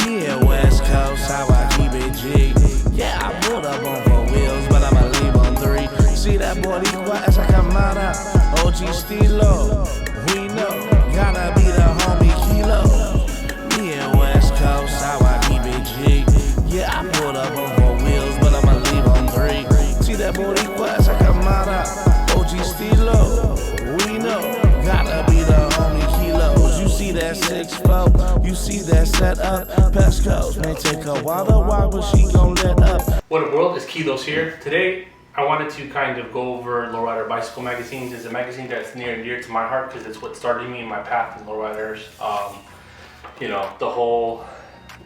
Yeah, West Coast, how I keep it G. Yeah, I pulled up on 4 wheels, but I'ma leave on 3. See that boy, he quiet as I come out. OG Stilo, we know, gotta be the homie Kilo. Yeah, West Coast, how I keep it G. Yeah, I pulled up on 4 wheels, but I'ma leave on 3. See that boy, he quiet as I come out. OG Stilo, we know, gotta be the homie Kilos. You see that 6'4", you see that setup. Pescos may take a while to walk, but she gon' let up. What up, world? It's Kilos here. Today, I wanted to kind of go over Lowrider bicycle magazines. It's a magazine that's near and dear to my heart because it's what started me in my path in lowriders. You know, the whole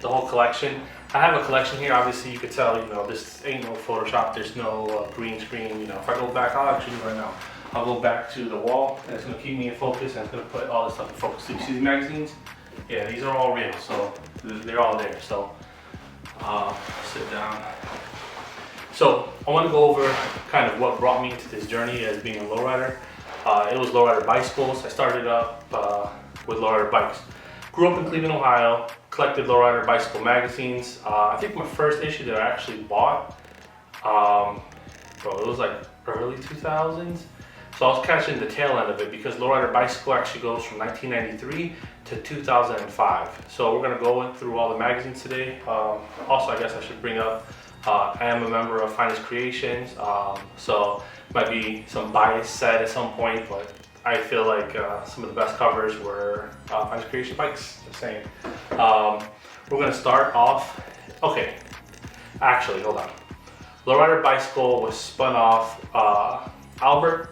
collection. I have a collection here. Obviously, you could tell. You know, this ain't no Photoshop. There's no green screen. You know, if I go back, I'll actually do it right now. I'll go back to the wall, and it's gonna keep me in focus, and it's gonna put all this stuff in focus. So you see these magazines? Yeah, these are all real. So they're all there. So sit down. So I want to go over kind of what brought me into this journey as being a lowrider. It was lowrider bicycles. I started up with lowrider bikes. Grew up in Cleveland, Ohio. Collected lowrider bicycle magazines. I think my first issue that I actually bought, it was like early 2000s. So I was catching the tail end of it because lowrider bicycle actually goes from 1993 to 2005. So we're gonna go through all the magazines today. Also, I guess I should bring up, I am a member of Finest Creations, so might be some bias said at some point, but I feel like some of the best covers were Finest Creation bikes, just saying. We're gonna start off, okay, actually, hold on. Lowrider bicycle was spun off, Albert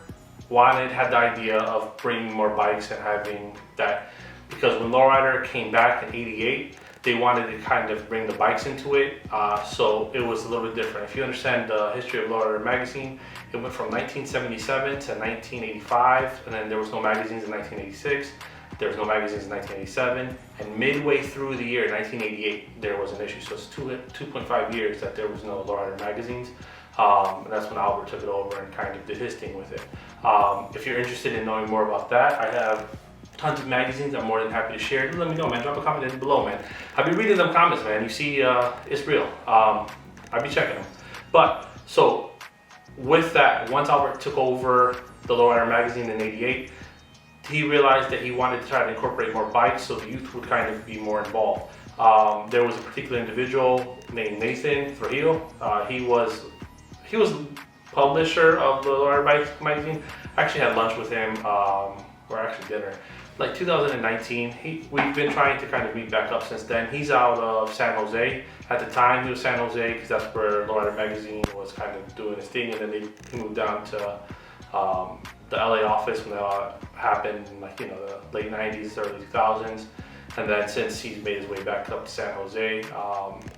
had the idea of bringing more bikes and having that, because when Lowrider came back in '88, they wanted to kind of bring the bikes into it, so it was a little bit different. If you understand the history of Lowrider magazine, it went from 1977 to 1985, and then there was no magazines in 1986, there was no magazines in 1987, and midway through the year 1988, there was an issue. So it's 2.5 years that there was no Lowrider magazines. And that's when Albert took it over and kind of did his thing with it. If you're interested in knowing more about that, I have tons of magazines I'm more than happy to share. Let me know, man. Drop a comment in below, man. I'll be reading them comments, man. You see, it's real. I'll be checking them. But, so, with that, once Albert took over the Lowrider magazine in '88, he realized that he wanted to try to incorporate more bikes so the youth would kind of be more involved. There was a particular individual named Nathan Trujillo. He was publisher of the Lowrider Bike magazine. I actually had lunch with him, or actually dinner, like 2019. We've been trying to kind of meet back up since then. He's out of San Jose. At the time, he was San Jose because that's where Lowrider magazine was kind of doing his thing, and then he moved down to the LA office when that happened in, like, you know, the late 90s, early 2000s. And then since he's made his way back up to San Jose,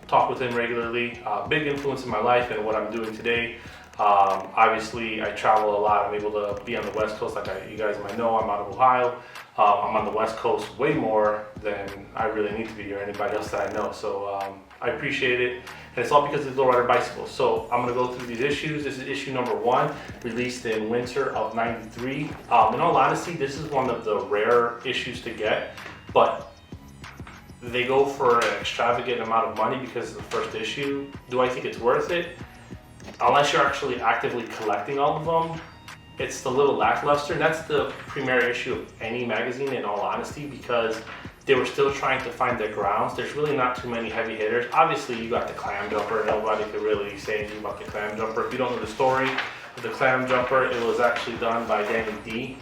talk with him regularly. Big influence in my life and what I'm doing today. Obviously, I travel a lot. I'm able to be on the West Coast, like you guys might know. I'm out of Ohio. I'm on the West Coast way more than I really need to be, or anybody else that I know. So I appreciate it. And it's all because of Lowrider bicycles. So I'm gonna go through these issues. This is issue number 1, released in winter of '93. In all honesty, this is one of the rare issues to get, but they go for an extravagant amount of money because of the first issue. Do I think it's worth it? Unless you're actually actively collecting all of them, it's a little lackluster. And that's the premier issue of any magazine, in all honesty, because they were still trying to find their grounds. There's really not too many heavy hitters. Obviously, you got the clam jumper. Nobody could really say anything about the clam jumper. If you don't know the story of the clam jumper, it was actually done by Danny D,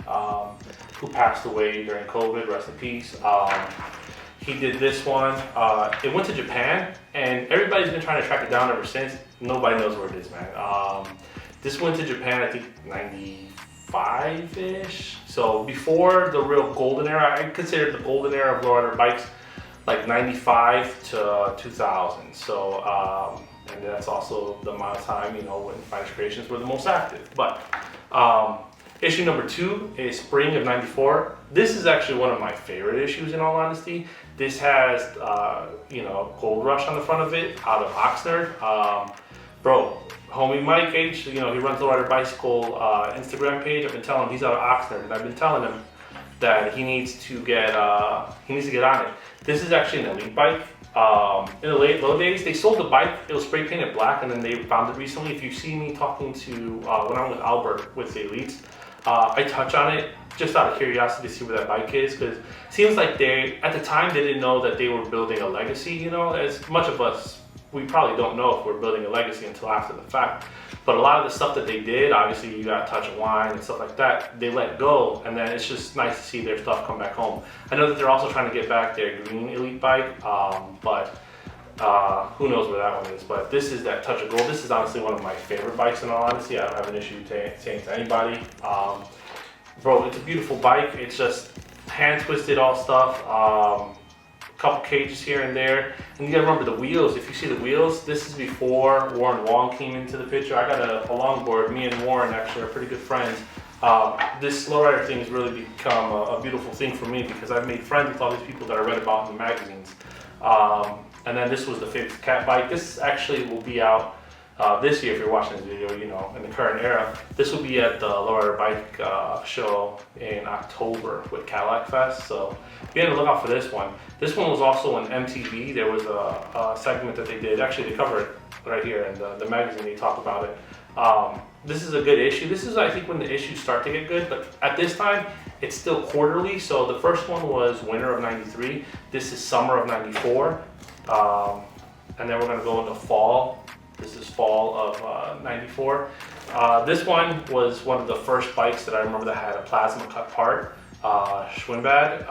who passed away during COVID, rest in peace. He did this one. It went to Japan, and everybody's been trying to track it down ever since. Nobody knows where it is, man. This went to Japan, I think, 95-ish. So before the real golden era, I consider the golden era of lowrider bikes like 95 to 2000. So, and that's also the amount of time, you know, when Finest Creations were the most active. But issue number 2 is spring of '94. This is actually one of my favorite issues, in all honesty. This has, you know, Gold Rush on the front of it, out of Oxnard. Bro, homie Mike H, you know, he runs the Lowrider Bicycle Instagram page. I've been telling him he's out of Oxnard, and I've been telling him that he needs to get on it. This is actually an elite bike. In the low days, they sold the bike. It was spray painted black, and then they found it recently. If you see me talking to when I'm with Albert with the Elites, I touch on it just out of curiosity to see where that bike is, because it seems like they, at the time, they didn't know that they were building a legacy. You know, as much of us, we probably don't know if we're building a legacy until after the fact. But a lot of the stuff that they did, obviously you got Touch of Wine and stuff like that, they let go, and then it's just nice to see their stuff come back home. I know that they're also trying to get back their green Elite bike, but who knows where that one is. But this is that Touch of Gold. This is honestly one of my favorite bikes, in all honesty. I don't have an issue saying to anybody. Bro, it's a beautiful bike. It's just hand twisted all stuff. Couple cages here and there, and you gotta remember the wheels. If you see the wheels, this is before Warren Wong came into the picture. I got a longboard. Me and Warren actually are pretty good friends. This lowrider thing has really become a beautiful thing for me, because I've made friends with all these people that I read about in the magazines. And then this was the Favorite Cat bike. This actually will be out this year. If you're watching this video, you know, in the current era, this will be at the Lowrider Bike show in October with Cadillac Fest. So be on the lookout for this one. This one was also on MTV. There was a segment that they did. Actually, they cover it right here in the magazine. They talk about it. This is a good issue. This is, I think, when the issues start to get good. But at this time, it's still quarterly. So the first one was winter of '93. This is summer of '94. And then we're going to go into fall. This is fall of '94. This one was one of the first bikes that I remember that had a plasma cut part. Schwinbad.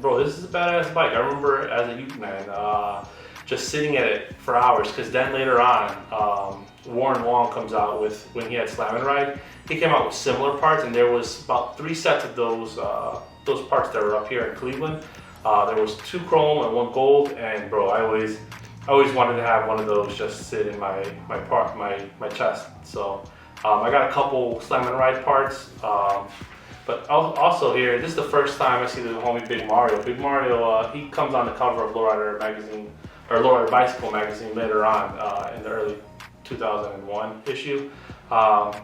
Bro, this is a badass bike. I remember as a youth man just sitting at it for hours, because then later on, Warren Wong comes out with, when he had Slam and Ride, he came out with similar parts, and there was about 3 sets of those parts that were up here in Cleveland. There was 2 chrome and 1 gold, and bro, I always wanted to have one of those just sit in my chest. So I got a couple Slam and Ride parts. But also here, this is the first time I see the homie Big Mario. Big Mario, he comes on the cover of Lowrider magazine, or Lowrider Bicycle magazine later on in the early 2001 issue. Bro,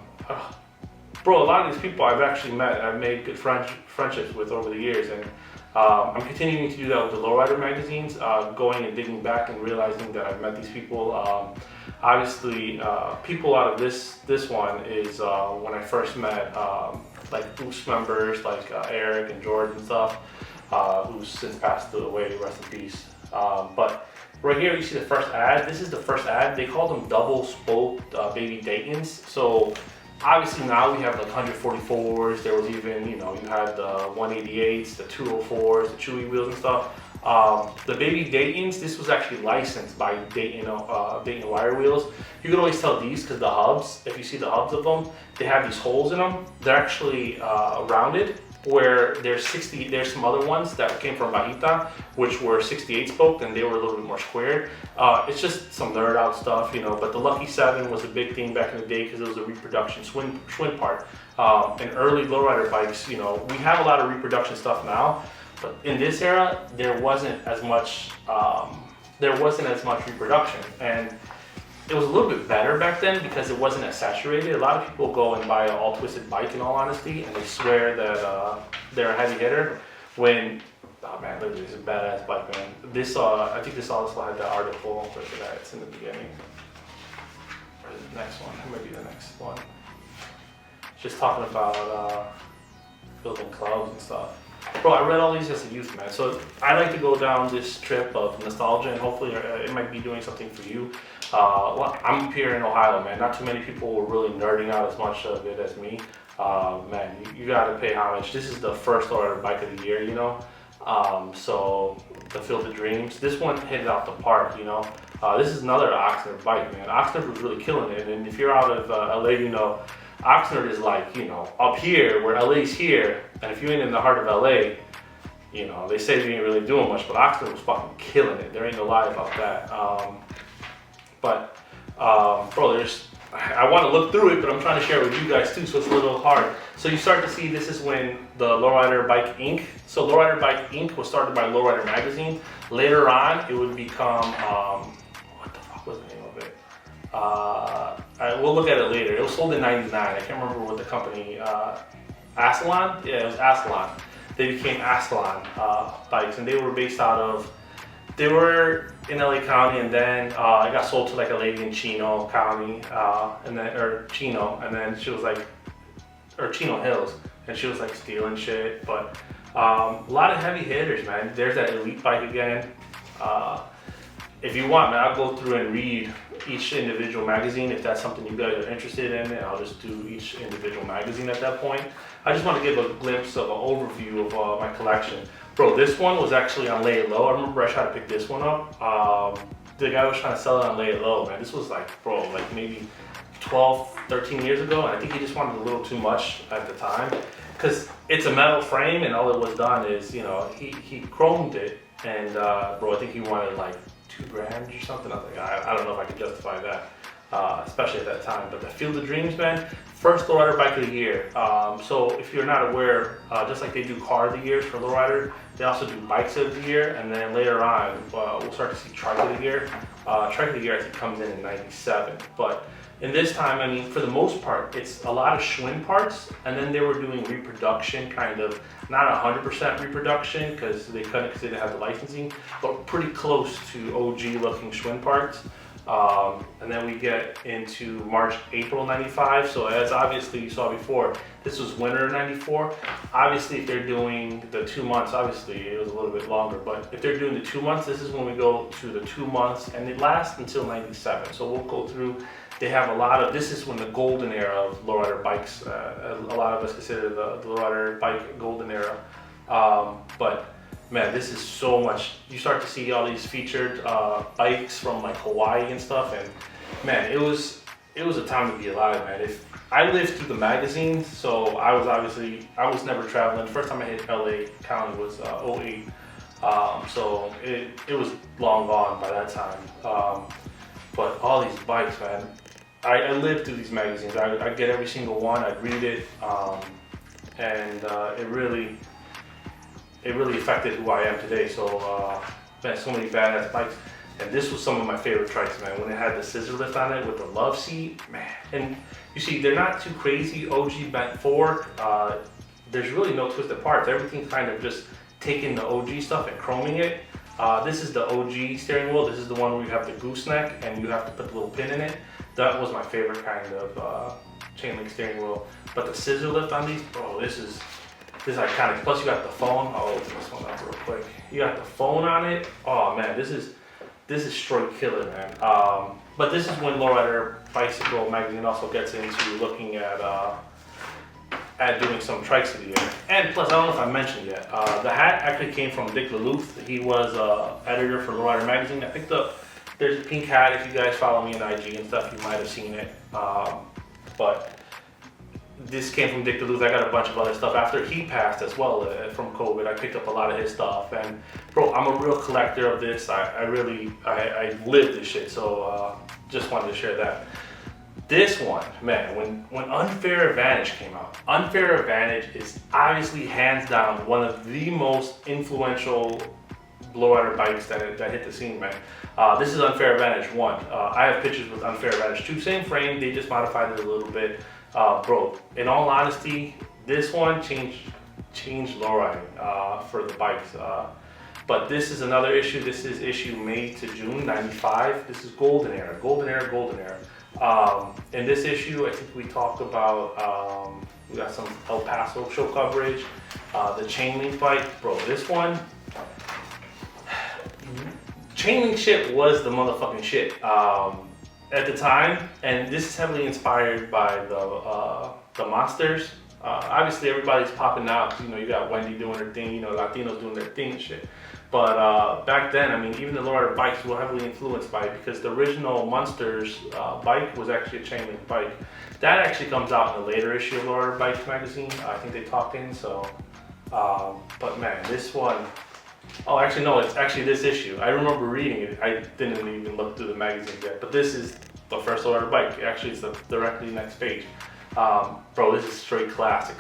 a lot of these people I've actually met, I've made good friendships with over the years, and I'm continuing to do that with the Lowrider magazines, going and digging back and realizing that I've met these people. Obviously, people out of this one is when I first met like Boost members like Eric and George and stuff, who's since passed away, rest in peace. But right here you see the first ad. This is the first ad. They call them double spoked baby Daytons. So obviously now we have like 144s. There was even, you know, you had the 188s, the 204s, the Chewy wheels and stuff. The baby Daytons, this was actually licensed by Dayton Wire Wheels. You can always tell these because the hubs, if you see the hubs of them, they have these holes in them. They're actually rounded, where there's some other ones that came from Bajita, which were 68 spoked, and they were a little bit more squared. It's just some nerd out stuff, you know, but the Lucky 7 was a big thing back in the day because it was a reproduction Schwinn part. And early lowrider bikes, you know, we have a lot of reproduction stuff now, but in this era, there wasn't as much reproduction. And it was a little bit better back then because it wasn't as saturated. A lot of people go and buy an all-twisted bike, in all honesty, and they swear that they're a heavy hitter when, oh man, look at this, is a badass bike, man. This, I think this also had the article, look at that, it's in the beginning. Or the next one, it might be the next one. It's just talking about building clubs and stuff. Bro, I read all these as a youth, man. So I like to go down this trip of nostalgia, and hopefully it might be doing something for you. Well, I'm up here in Ohio, man. Not too many people were really nerding out as much of it as me. Man, you gotta pay homage. This is the first Lowrider bike of the year, you know. So the Field of Dreams. This one hit it out the park, you know. This is another Oxnard bike, man. Oxnard was really killing it, and if you're out of LA, you know, Oxnard is like, you know, up here where LA's here, and if you ain't in the heart of LA, you know, they say you ain't really doing much, but Oxnard was fucking killing it. There ain't no lie about that. Bro, I want to look through it, but I'm trying to share it with you guys too, so it's a little hard. So you start to see this is when the Lowrider Bike Inc. So Lowrider Bike Inc. was started by Lowrider Magazine. Later on, it would become, what the fuck was the name of it? We'll look at it later. It was sold in '99. I can't remember what the company, Ascalon? Yeah, it was Ascalon. They became Ascalon bikes, and they were based out of They were in LA County, and then it got sold to like a lady in Chino County, or Chino, and then she was like, or Chino Hills, and she was like stealing shit. But a lot of heavy hitters, man. There's that Elite bike again. If you want, man, I'll go through and read each individual magazine if that's something you guys are interested in, and I'll just do each individual magazine at that point. I just want to give a glimpse of an overview of my collection. Bro, this one was actually on Lay It Low. I remember I tried to pick this one up. The guy was trying to sell it on Lay It Low, man. This was like, bro, like maybe 12, 13 years ago, and I think he just wanted a little too much at the time. Because it's a metal frame, and all it was done is, you know, he chromed it, and bro, I think he wanted like $2,000 or something. I was like, I don't know if I could justify that, especially at that time. But the Field of Dreams, man, first Lowrider bike of the year. So if you're not aware, just like they do car of the years for Lowrider, they also do bikes of the year, and then later on, we'll start to see trike of the year. Trike of the year I think comes in '97, but in this time, I mean, for the most part, it's a lot of Schwinn parts, and then they were doing reproduction, kind of, not 100% reproduction, because they couldn't, because they didn't have the licensing, but pretty close to OG looking Schwinn parts. And then we get into March, April '95. So as obviously you saw before, this was winter '94. Obviously, if they're doing the 2 months, obviously it was a little bit longer, but if they're doing the 2 months, this is when we go to the 2 months, and it lasts until '97. So we'll go through. They have a lot of, this is when the golden era of Lowrider bikes, a lot of us consider the Lowrider bike golden era. But man, this is so much. You start to see all these featured bikes from like Hawaii and stuff, and man, it was a time to be alive, man. If I lived through the magazines, so I was never traveling. The first time I hit LA County was '08, so it was long gone by that time. But all these bikes, man, I lived through these magazines. I'd get every single one, I'd read it, and it really affected who I am today. So, man, so many badass bikes. And this was some of my favorite trikes, man. When it had the scissor lift on it with the love seat, man. And you see, they're not too crazy OG bent forward. There's really no twisted parts. Everything's kind of just taking the OG stuff and chroming it. This is the OG steering wheel. This is the one where you have the gooseneck and you have to put the little pin in it. That was my favorite kind of chain link steering wheel. But the scissor lift on these, bro, this is iconic. Plus you got the phone. I'll open this one up real quick. You got the phone on it. Oh man, this is straight killer, man. But this is when Lowrider Bicycle magazine also gets into looking at doing some trikes of the year. And plus, I don't know if I mentioned yet, the hat actually came from Dick Lelouth. He was editor for Lowrider magazine. I think there's a pink hat. If you guys follow me on IG and stuff, you might have seen it. But this came from Dick Lelouth. I got a bunch of other stuff after he passed as well from COVID. I picked up a lot of his stuff, and bro, I'm a real collector of this. I live this shit. So just wanted to share that. This one, man, when Unfair Advantage came out, Unfair Advantage is obviously hands down one of the most influential Lowrider bikes that hit the scene, man. This is Unfair Advantage 1. I have pictures with Unfair Advantage 2, same frame, they just modified it a little bit. Bro, in all honesty, this one changed lowriding for the bikes. But this is another issue. This is issue May to June '95. This is golden era. In this issue, I think we talked about, we got some El Paso show coverage, the chain link bike. Bro, this one, chain link shit was the motherfucking shit at the time, and this is heavily inspired by the monsters. Obviously, everybody's popping out because, you know, you got Wendy doing her thing, you know, Latinos doing their thing and shit. But back then, I mean, even the Lowrider bikes were heavily influenced by it, because the original Munsters bike was actually a chain link bike. That actually comes out in a later issue of Lowrider Bikes magazine. I think they talked in, so. But man, this one, oh, actually, no, it's actually this issue. I remember reading it. I didn't even look through the magazine yet, but this is the first Lowrider bike. Actually, it's the directly next page. Bro, this is straight classic.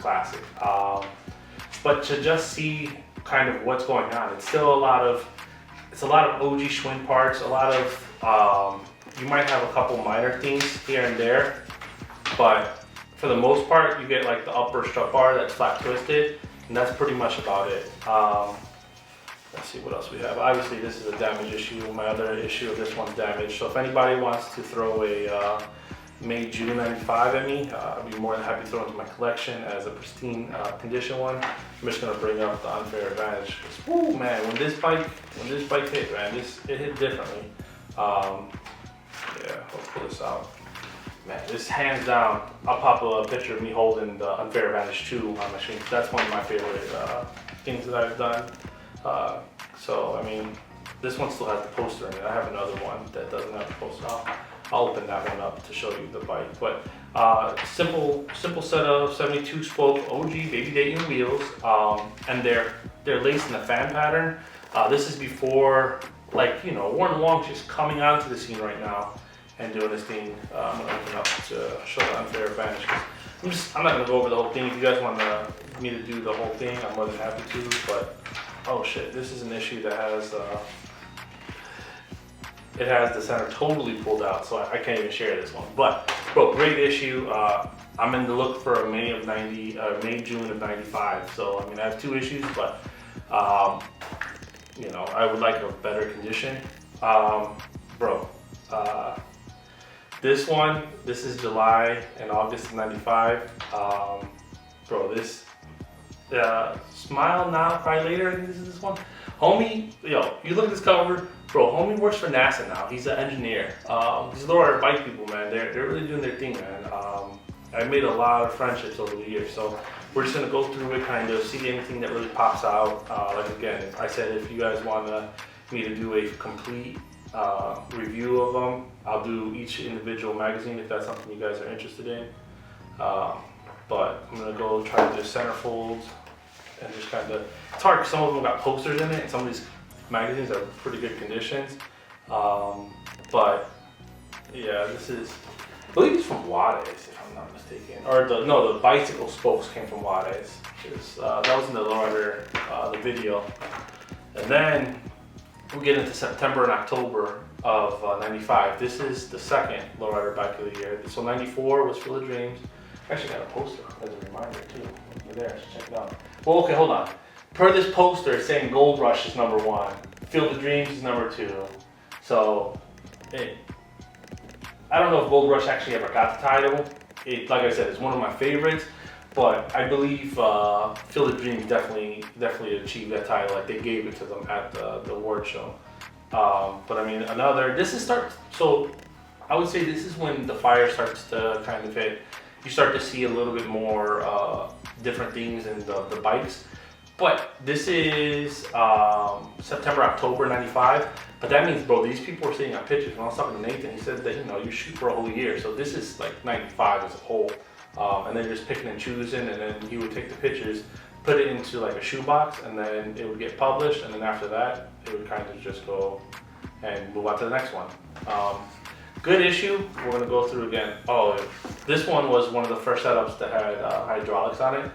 But to just see kind of what's going on, it's still a lot of OG Schwinn parts, a lot of, you might have a couple minor things here and there, but for the most part, you get like the upper strut bar that's flat twisted, and that's pretty much about it. Let's see what else we have. Obviously, this is a damage issue. My other issue of this one's damaged. So if anybody wants to throw a May June 95 at me, I'd be more than happy to throw it into my collection as a pristine condition one. I'm just gonna bring up the unfair advantage. Woo, man, when this bike hit, man, it hit differently. Yeah, let's pull this out. Man, this hands down, I'll pop a picture of me holding the Unfair Advantage 2 on my machine. That's one of my favorite things that I've done. So, I mean, this one still has the poster in it. I have another one that doesn't have the poster. I'll open that one up to show you the bike. But simple setup, 72 spoke OG Baby Dayton wheels, and they're laced in a fan pattern. This is before, like, you know, Warren Wong's just coming onto the scene right now and doing this thing. I'm gonna open up to show the Unfair Advantage. I'm not gonna go over the whole thing. If you guys want me to do the whole thing, I'm more than happy to. But oh shit, this is an issue that has it has the center totally pulled out, so I can't even share this one. But bro, great issue. I'm in the look for a May June of 95. So I mean, I have 2 issues, but you know, I would like a better condition, bro. This is July and August of 95. Bro, this, Smile Now, Cry Later, I think this is this one. Homie, yo, you look at this cover, bro, homie works for NASA now. He's an engineer. These Lowrider bike people, man, they're really doing their thing, man. I made a lot of friendships over the years, so we're just gonna go through it, kind of see anything that really pops out. Like again, I said, if you guys want me to do a complete review of them, I'll do each individual magazine if that's something you guys are interested in. But I'm gonna go try to do centerfolds and just kind of, it's hard because some of them got posters in it and some of these magazines are pretty good conditions. But yeah, this is, I believe it's from Juarez if I'm not mistaken. Or the bicycle spokes came from Juarez. That was in the Lowrider, the video. And then we get into September and October of 95. This is the second Lowrider bike of the year. So 94 was Field of Dreams. I actually got a poster as a reminder too. You're there, so check it out. Well, okay, hold on. Per this poster, it's saying Gold Rush is number 1. Field of Dreams is number 2. So, I don't know if Gold Rush actually ever got the title. Like I said, it's one of my favorites. But I believe Field of Dreams definitely achieved that title. Like they gave it to them at the award show. But I mean, so I would say this is when the fire starts to kind of hit. You start to see a little bit more different things in the bikes. But this is September, October 95. But that means, bro, these people are sitting on pictures. When I was talking to Nathan, he said that, you know, you shoot for a whole year. So this is like 95 as a whole. And they're just picking and choosing, and then he would take the pictures, put it into like a shoebox, and then it would get published, and then after that, it would kind of just go and move on to the next one. Good issue, we're gonna go through again. Oh, this one was one of the first setups that had hydraulics on it.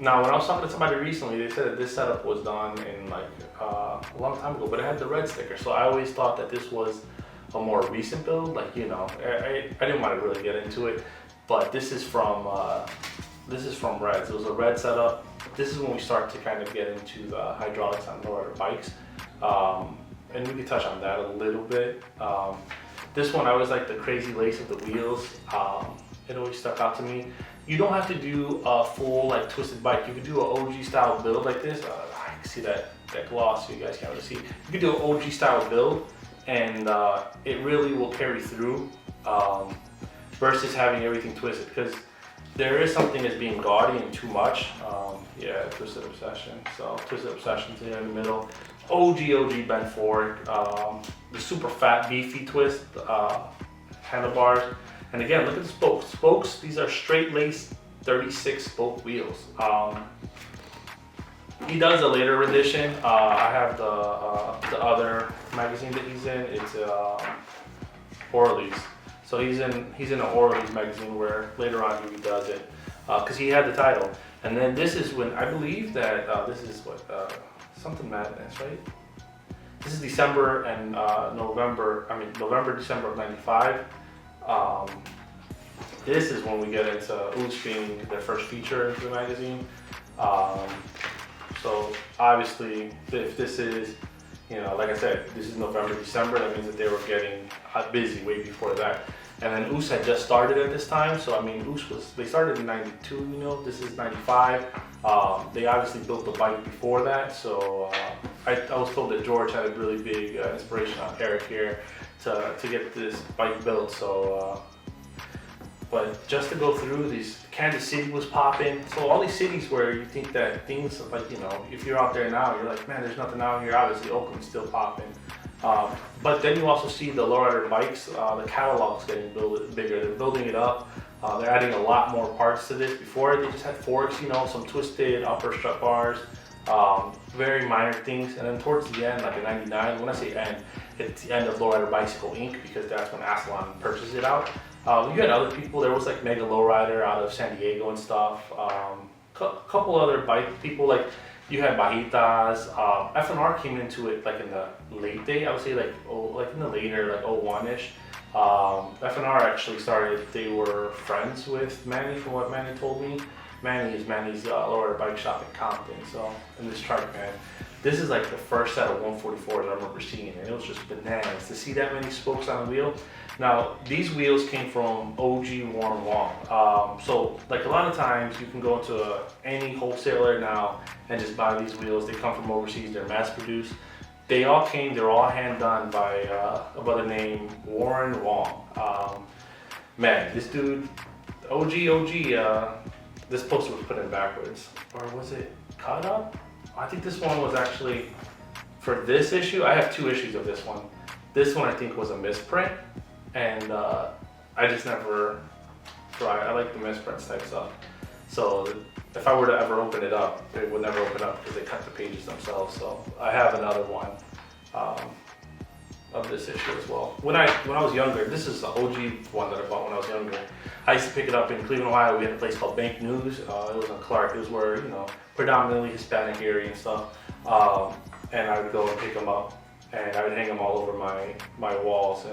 Now, when I was talking to somebody recently, they said that this setup was done in like a long time ago, but it had the red sticker, so I always thought that this was a more recent build. Like, you know, I didn't want to really get into it. But this is from Reds. It was a red setup. This is when we start to kind of get into the hydraulics on Lowrider bikes. And we can touch on that a little bit. This one, I always like the crazy lace of the wheels. It always stuck out to me. You don't have to do a full like twisted bike. You can do an OG style build like this. I can see that gloss, so you guys can't really see. You can do an OG style build, and it really will carry through. Versus having everything twisted, because there is something that's being gaudy and too much. Yeah, Twisted Obsession. So Twisted Obsession's here in the middle. OG bent fork. The super fat beefy twist handlebars. And again, look at the spokes. Spokes, these are straight lace 36 spoke wheels. He does a later edition. I have the other magazine that he's in. It's Orly's. So he's in an Orly's magazine where later on he does it because he had the title. And then this is when I believe that this is what something Madness, right? This is December and November, December of 95. This is when we get into Ooze being their first feature into the magazine. So obviously, if this is, like I said, this is November, December, that means that they were getting busy way before that. And then US had just started at this time, so I mean, they started in 92, this is 95. They obviously built the bike before that, so I was told that George had a really big inspiration on Eric here to get this bike built, so but just to go through these, Kansas City was popping, so all these cities where you think that things like, if you're out there now, you're like, man, there's nothing out here. Obviously Oakland's still popping, but then you also see the Lowrider bikes, the catalog's getting bigger. They're building it up. They're adding a lot more parts to this. Before they just had forks, some twisted upper strut bars, very minor things. And then towards the end, like in '99, when I say end, it's the end of Lowrider Bicycle Inc. because that's when Aslan purchased it out. You had other people. There was like Mega Lowrider out of San Diego and stuff. Couple other bike people, like you had Bajitas. F&R came into it like in the late day. I would say like in the later, like 01-ish. F&R actually started, they were friends with Manny from what Manny told me. Manny's Lowrider bike shop in Compton. So in this trike, man, this is like the first set of 144s I remember seeing it. It was just bananas to see that many spokes on the wheel. Now, these wheels came from OG Warren Wong. So like a lot of times you can go into any wholesaler now and just buy these wheels. They come from overseas, they're mass produced. They're all hand done by a brother named Warren Wong. Man, this dude, OG, this poster was put in backwards. Or was it cut up? I think this one was actually, for this issue, I have 2 issues of this one. This one I think was a misprint, and I just never tried. I like the misprints type stuff. So if I were to ever open it up, it would never open up because they cut the pages themselves. So I have another one of this issue as well. When I was younger, this is the OG one that I bought when I was younger. I used to pick it up in Cleveland, Ohio. We had a place called Bank News. It was on Clark. It was where, predominantly Hispanic area and stuff. And I would go and pick them up, and I would hang them all over my walls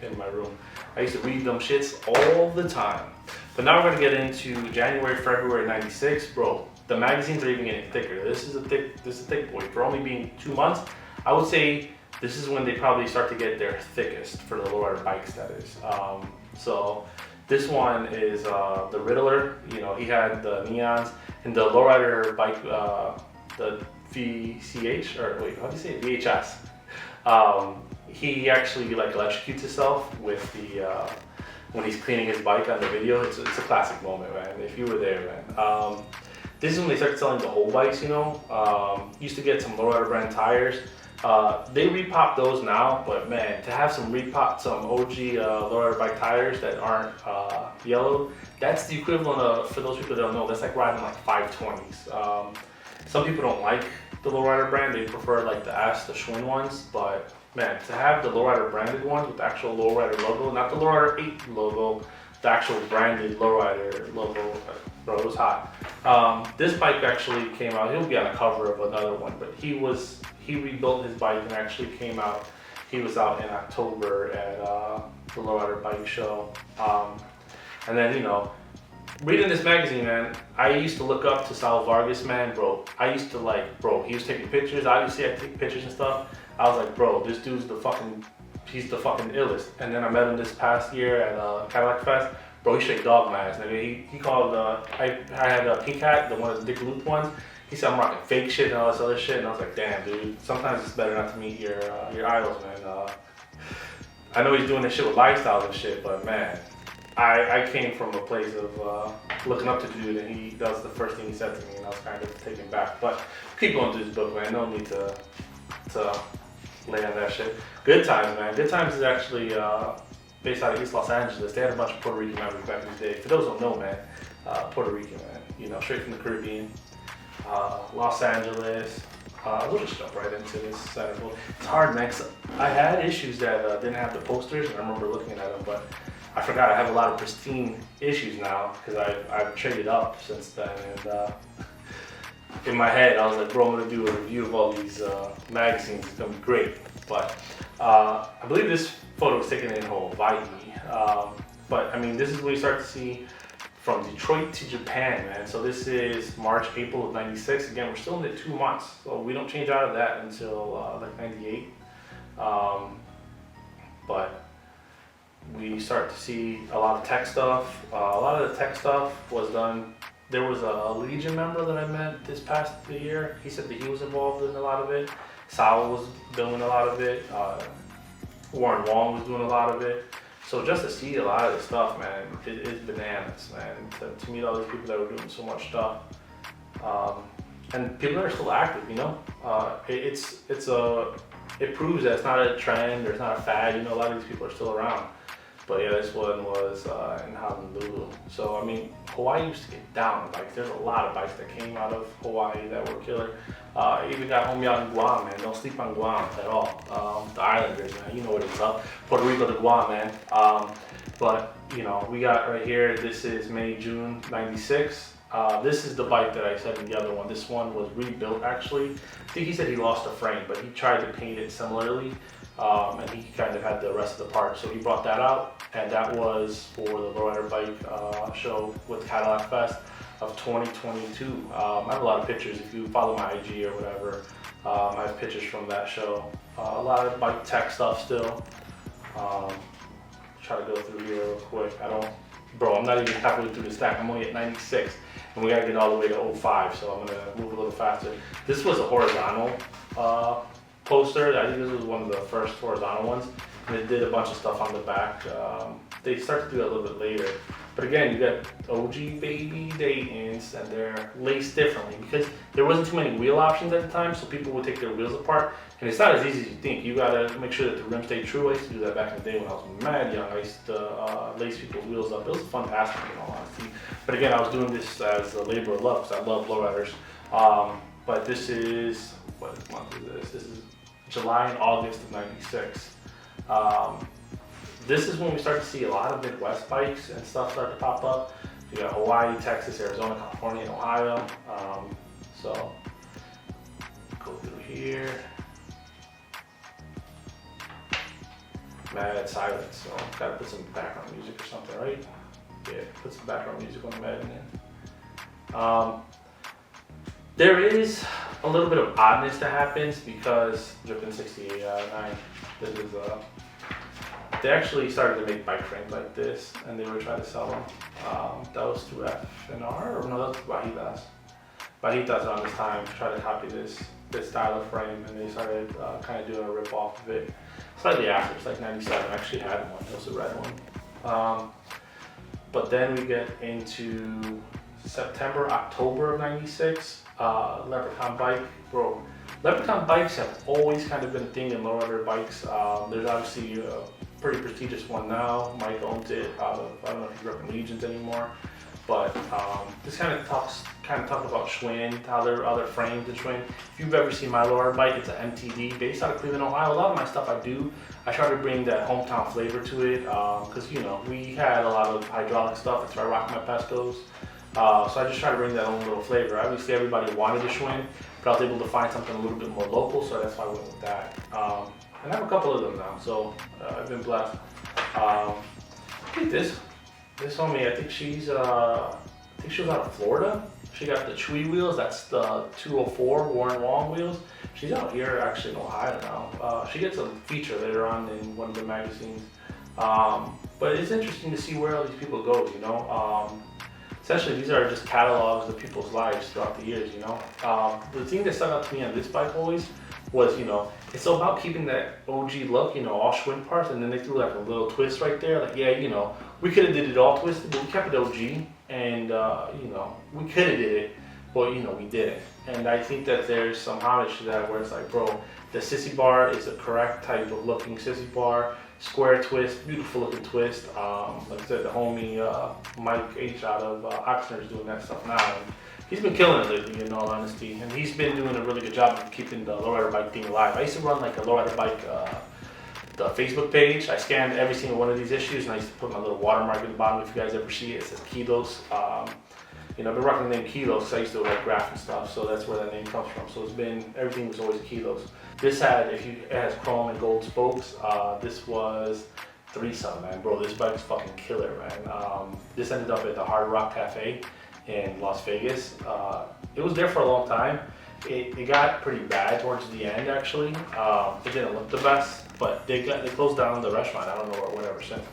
in my room. I used to read them shits all the time. But now we're gonna get into January, February '96, bro. The magazines are even getting thicker. This is a thick boy. For only being 2 months, I would say this is when they probably start to get their thickest for the Lowrider bikes, that is. So this one is the Riddler. He had the neons, and the Lowrider bike, the VCH, or wait, how do you say it? VHS. He actually electrocutes himself with the when he's cleaning his bike on the video. It's a classic moment, man. If you were there, man. This is when they started selling the whole bikes. Used to get some Lowrider brand tires. They repop those now, but man, to have some OG Lowrider bike tires that aren't yellow, that's the equivalent of, for those people that don't know, that's like riding like 520s. Some people don't like the Lowrider brand, they prefer like the Schwinn ones, but man, to have the Lowrider branded ones with the actual Lowrider logo, not the Lowrider 8 logo, the actual branded Lowrider logo, bro, it was hot. This bike actually came out, he'll be on the cover of another one, but he rebuilt his bike and actually came out. He was out in October at the Lowrider bike show. And then, reading this magazine, man, I used to look up to Sal Vargas, man, bro. I used to he was taking pictures. Obviously, I take pictures and stuff. I was like, bro, this dude's he's the fucking illest. And then I met him this past year at Cadillac Fest. Bro, he straight dog mask. He called, I had a pink hat, the one of the Dick Loop ones. He said I'm rocking fake shit and all this other shit, and I was like, damn, dude. Sometimes it's better not to meet your idols, man. I know he's doing this shit with lifestyles and shit, but man, I came from a place of looking up to the dude, and that was the first thing he said to me, and I was kind of taken back. But keep going through this book, man. No need to lay on that shit. Good Times, man. Good Times is actually based out of East Los Angeles. They had a bunch of Puerto Rican members back in the day. For those who don't know, man, Puerto Rican, man. Straight from the Caribbean. Los Angeles. We'll just jump right into this. It's hard, man, 'cause I had issues that didn't have the posters, and I remember looking at them, but I forgot I have a lot of pristine issues now because I've traded up since then. And in my head, I was like, bro, I'm gonna do a review of all these magazines. It's gonna be great. But I believe this photo was taken in Hawaii. But I mean, this is when you start to see from Detroit to Japan, man. So this is March, April of '96. Again, we're still in the 2 months, so we don't change out of that until like '98. But we start to see a lot of tech stuff. A lot of the tech stuff was done. There was a Legion member that I met this past year. He said that he was involved in a lot of it. Sal was doing a lot of it. Warren Wong was doing a lot of it. So just to see a lot of this stuff, man, it's bananas, man. To meet all these people that were doing so much stuff, and people that are still active, you know. It proves that it's not a trend or it's not a fad. You know, a lot of these people are still around. But yeah, this one was in Honolulu. So I mean, Hawaii used to get down on bikes. There's a lot of bikes that came out of Hawaii that were killer. Even got homie out in Guam, man. Don't sleep on Guam at all. The Islanders, man. You know what it's up. Puerto Rico to Guam, man. But you know, we got right here. This is May, June '96. This is the bike that I said in the other one. This one was rebuilt actually. I think he said he lost a frame, but he tried to paint it similarly. And he kind of had the rest of the parts, so he brought that out, and that was for the Lowrider bike show with Cadillac Fest of 2022. I have a lot of pictures. If you follow my IG or whatever, I have pictures from that show. A lot of bike tech stuff still. Try to go through here real quick. I'm not even halfway through the stack. I'm only at 96, and we gotta get all the way to 05, so I'm gonna move a little faster. This was a horizontal poster. I think this was one of the first horizontal ones, and it did a bunch of stuff on the back. They start to do that a little bit later, but again, you got OG baby Dayton's, and they're laced differently because there wasn't too many wheel options at the time, so people would take their wheels apart, and it's not as easy as you think. You gotta make sure that the rim stay true. I used to do that back in the day when I was mad young. I used to lace people's wheels up. It was a fun pastime, in all honesty. But again, I was doing this as a labor of love because I love lowriders. But this is, what month is this? This is July and August of '96. This is when we start to see a lot of Midwest bikes and stuff start to pop up. You got Hawaii, Texas, Arizona, California, and Ohio. So go through here. Mad silence, so gotta put some background music or something, right? Yeah, put some background music on the Mad in. There is a little bit of oddness that happens because Drippin' 68 this is they actually started to make bike frames like this, and they were trying to sell them. That was through FNR, or no, that was Bajitas. Bajitas on this time tried to copy this style of frame, and they started kind of doing a rip off of it. Slightly after, it's like '97. I actually had one. It was a red one. But then we get into September, October of '96. Leprechaun bike, bro. Leprechaun bikes have always kind of been a thing in lowrider bikes. There's obviously a pretty prestigious one now. Mike owns it out of, I don't know if he's repping Legions anymore, but this kind of talks about Schwinn, how their other frames and Schwinn. If you've ever seen my lowrider bike, it's an MTD based out of Cleveland, Ohio. A lot of my stuff I try to bring that hometown flavor to it, because you know we had a lot of hydraulic stuff. That's where I rock my Pescos. So I just try to bring that own little flavor. Obviously everybody wanted a Schwinn, but I was able to find something a little bit more local, so that's why I went with that. And I have a couple of them now, so I've been blessed. Look at this homie, I think she was out of Florida. She got the Chewy wheels, that's the 204 Warren Wong wheels. She's out here actually in Ohio now. She gets a feature later on in one of the magazines. But it's interesting to see where all these people go, you know. Essentially, these are just catalogs of people's lives throughout the years, you know. The thing that stuck out to me on this bike always was, you know, it's all about keeping that OG look, you know, all Schwinn parts, and then they threw like a little twist right there. Like, yeah, you know, we could have did it all twisted, but we kept it OG, and, you know, we could have did it, but, you know, we didn't. And I think that there's some homage to that where it's like, bro, the sissy bar is the correct type of looking sissy bar. Square twist, beautiful looking twist. Like I said, the homie Mike H out of Oxnard is doing that stuff now. And he's been killing it lately, in all honesty. And he's been doing a really good job of keeping the lowrider bike thing alive. I used to run like a lowrider bike, the Facebook page. I scanned every single one of these issues, and I used to put my little watermark at the bottom. If you guys ever see it, it says Kilos. You know, I've been rocking the name Kilos because I used to like graph and stuff, so that's where that name comes from. So it's been, everything was always Kilos. This had, it has chrome and gold spokes. This was threesome, man. Bro, this bike's fucking killer, man. This ended up at the Hard Rock Cafe in Las Vegas. It was there for a long time. It got pretty bad towards the end, actually. It didn't look the best, but they closed down the restaurant. I don't know what whatever since.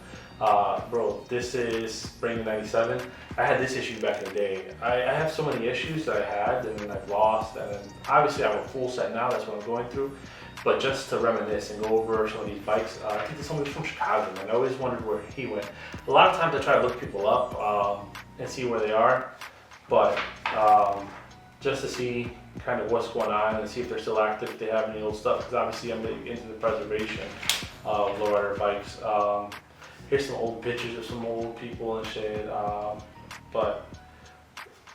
Bro, this is spring '97. I had this issue back in the day. I have so many issues that I had and then I've lost, and then obviously I have a full set now. That's what I'm going through. But just to reminisce and go over some of these bikes, I think there's somebody from Chicago, and I always wondered where he went. A lot of times I try to look people up and see where they are, but just to see kind of what's going on and see if they're still active, if they have any old stuff, because obviously I'm into the preservation of lowrider bikes. Here's some old pictures of some old people and shit, but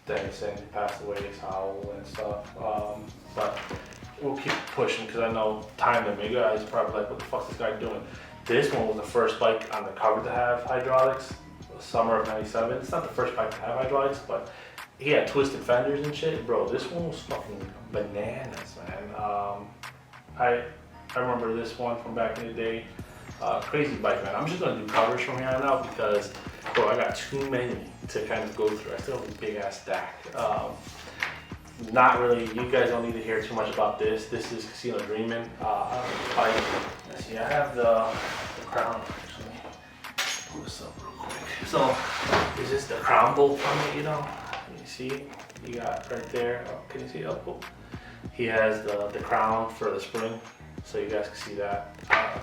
Dennis and he passed away, his Howell and stuff, but we'll keep pushing because I know time limit. You guys are probably like, what the fuck's this guy doing? This one was the first bike on the cover to have hydraulics, summer of '97. It's not the first bike to have hydraulics, but he had twisted fenders and shit. Bro, this one was fucking bananas, man. I remember this one from back in the day. Crazy bike, man. I'm just gonna do covers from here on out because, bro, I got too many to kind of go through. I still have a big ass stack. Not really, you guys don't need to hear too much about this. This is Casino Dreamin' bike. Let's see, I have the crown, actually. Pull this up real quick. So, this is the crown bolt from it, you know? You see, you got right there. Oh, can you see it? Oh, he has the crown for the spring, so you guys can see that.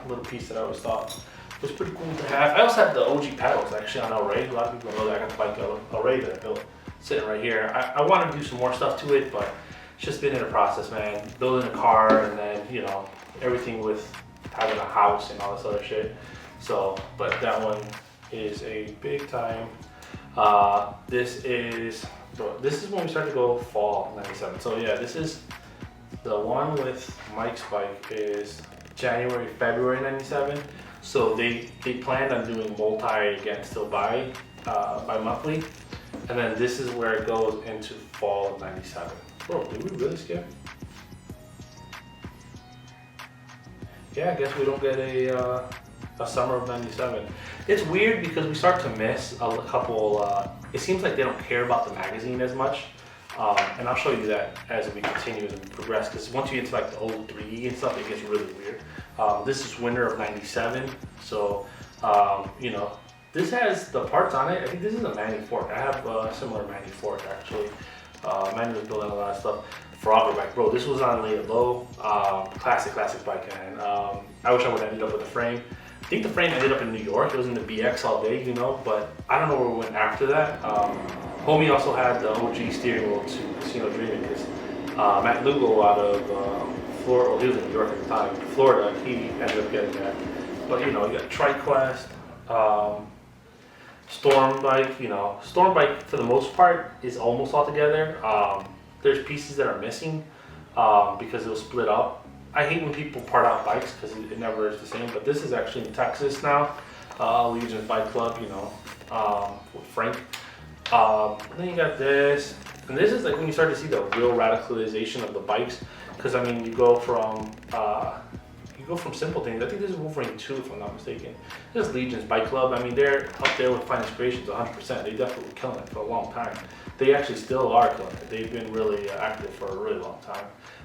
Little piece that I always thought was pretty cool to have. I also have the OG pedals, actually, on LOWRIDING. A lot of people know that I got the bike LOWRIDING that I built. Sitting right here. I want to do some more stuff to it, but it's just been in a process, man. Building a car and then, you know, everything with having a house and all this other shit. So, but that one is a big time. This is when we start to go fall '97. So yeah, this is the one with Mike's bike is January, February '97. So they planned on doing multi again, still bi-monthly. And then this is where it goes into fall of '97. Bro, did we really skip? Yeah, I guess we don't get a summer of '97. It's weird because we start to miss a couple, it seems like they don't care about the magazine as much. And I'll show you that as we continue and progress, because once you get to like the 03 and stuff, it gets really weird. This is winter of '97, so, you know, this has the parts on it. I think this is a Manny fork. I have a similar Manny fork, actually. Manny was building a lot of stuff for auger bike. Bro, this was on laid low. Classic bike, man. I wish I would have ended up with a frame. I think the frame ended up in New York. It was in the BX all day, you know, but I don't know where we went after that. Homie also had the OG steering wheel to Casino Dreamin' because Matt Lugo out of Florida, well, he was in New York at the time, Florida, he ended up getting that. But, you know, you got TriQuest, Storm bike, you know, Storm bike for the most part is almost all together. There's pieces that are missing because it was split up. I hate when people part out bikes because it never is the same, but this is actually in Texas now. Legion Bike Club, you know, with Frank. Then you got this, and this is like when you start to see the real radicalization of the bikes, because I mean you go from simple things. I think this is Wolverine 2 if I'm not mistaken. This is Legion's Bike Club. I mean they're up there with Finest Creations 100%. They definitely were killing it for a long time. They actually still are killing it. They've been really active for a really long time.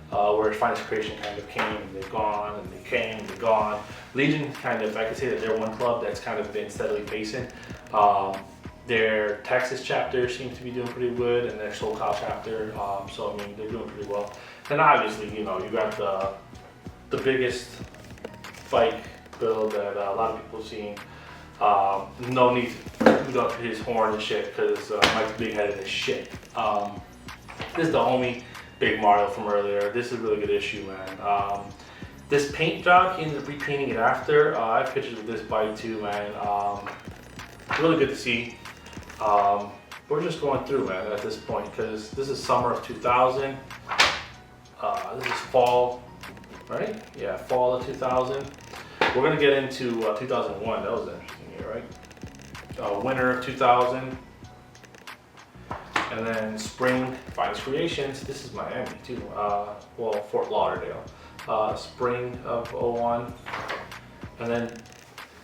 Whereas Finest Creation kind of came and they're gone, and they came and they're gone. Legion kind of, I could say that they're one club that's kind of been steadily pacing. Their Texas chapter seems to be doing pretty good, and their SoCal chapter, so I mean, they're doing pretty well. And obviously, you know, you got the biggest bike build that a lot of people have seen. No need to put up his horn and shit, because Mike's big-headed as shit. This is the homie Big Mario from earlier. This is a really good issue, man. This paint job, he ended up repainting it after. I have pictures of this bike too, man. Really good to see. We're just going through, man, at this point, because this is summer of 2000. This is fall, right? Yeah, fall of 2000. We're gonna get into 2001. That was an interesting year, right? Winter of 2000. And then spring, Finest Creations. This is Miami too. Well, Fort Lauderdale. Spring of '01. And then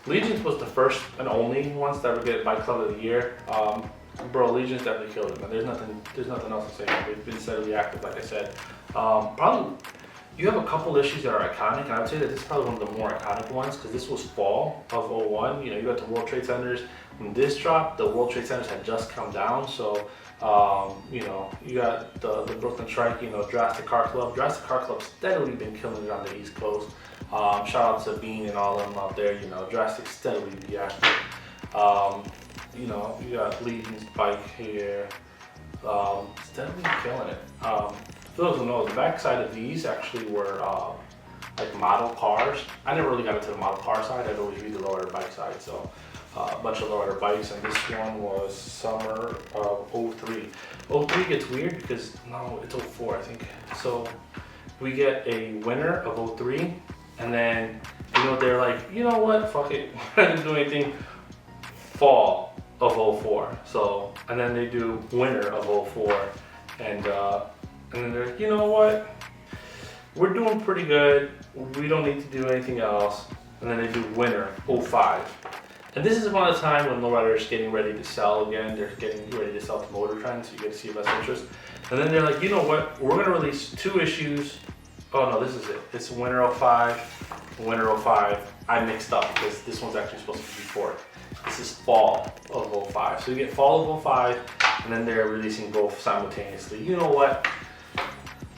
Legions was the first and only ones that would get Bike Club of the Year. Bro, Legions definitely killed it, man. There's nothing else to say. They've been steadily active, like I said. Probably, you have a couple issues that are iconic, and I would say that this is probably one of the more iconic ones, because this was fall of '01. You know, you got the World Trade Centers. When this dropped, the World Trade Centers had just come down, so, you know, you got the Brooklyn Strike, you know, Drastic Car Club. Drastic Car Club's steadily been killing it on the East Coast. Shout out to Bean and all of them out there, you know, Drastic steadily be active. You know, you got Legion's bike here, steadily killing it. For those who know, the backside of these actually were like model cars. I never really got into the model car side, I'd always read the Lowrider bike side, so a bunch of Lowrider bikes, and this one was summer of '03. '03 gets weird because, no, it's '04 I think. So we get a winter of '03, and then, you know, they're like, you know what, fuck it, we're not gonna do anything, fall of '04. So, and then they do winter of '04, and then they're like, you know what, we're doing pretty good, we don't need to do anything else, and then they do winter '05. And this is around the time when Lowrider is getting ready to sell again. They're getting ready to sell to Motor Trend, so you get to see less interest. And then they're like, you know what, we're gonna release 2 issues. Oh no, this is it. It's winter '05, winter '05. I mixed up because this one's actually supposed to be before. This is fall of '05. So you get fall of '05, and then they're releasing both simultaneously. You know what?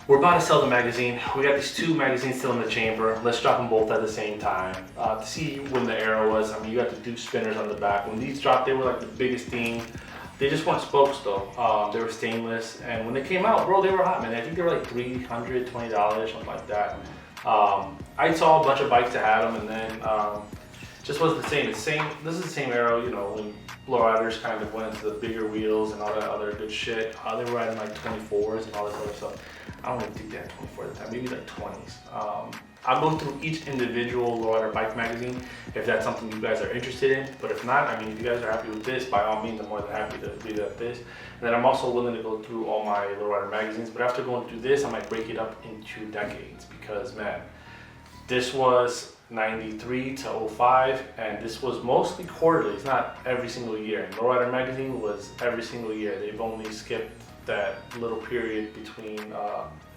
We're about to sell the magazine. We got these 2 magazines still in the chamber. Let's drop them both at the same time. To see when the era was, I mean, you got the Duke spinners on the back. When these dropped, they were like the biggest thing. They just weren't spokes though. They were stainless, and when they came out, bro, they were hot, man. I think they were like $320, something like that. I saw a bunch of bikes that had them, and then just wasn't the same. This is the same era, you know, when Lowriders kind of went into the bigger wheels and all that other good shit. They were riding like 24s and all this other stuff. I don't even think they had 24 at the time, maybe like 20s. I'll go through each individual Lowrider bike magazine if that's something you guys are interested in. But if not, I mean, if you guys are happy with this, by all means, I'm more than happy to leave it at this. And then I'm also willing to go through all my Lowrider magazines. But after going through this, I might break it up into decades because, man, this was 93 to '05, and this was mostly quarterly. It's not every single year. And Lowrider magazine was every single year. They've only skipped that little period between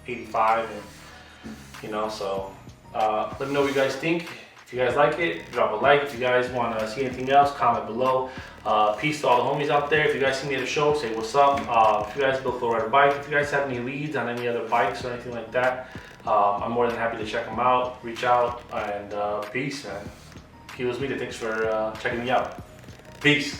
'85 and, you know, so let me know what you guys think. If you guys like it, drop a like. If you guys want to see anything else, comment below. Peace to all the homies out there. If you guys see me at a show, say what's up. If you guys built a Lowrider bike, if you guys have any leads on any other bikes or anything like that, I'm more than happy to check them out, reach out, and peace, and Kilos Media, thanks for checking me out. Peace.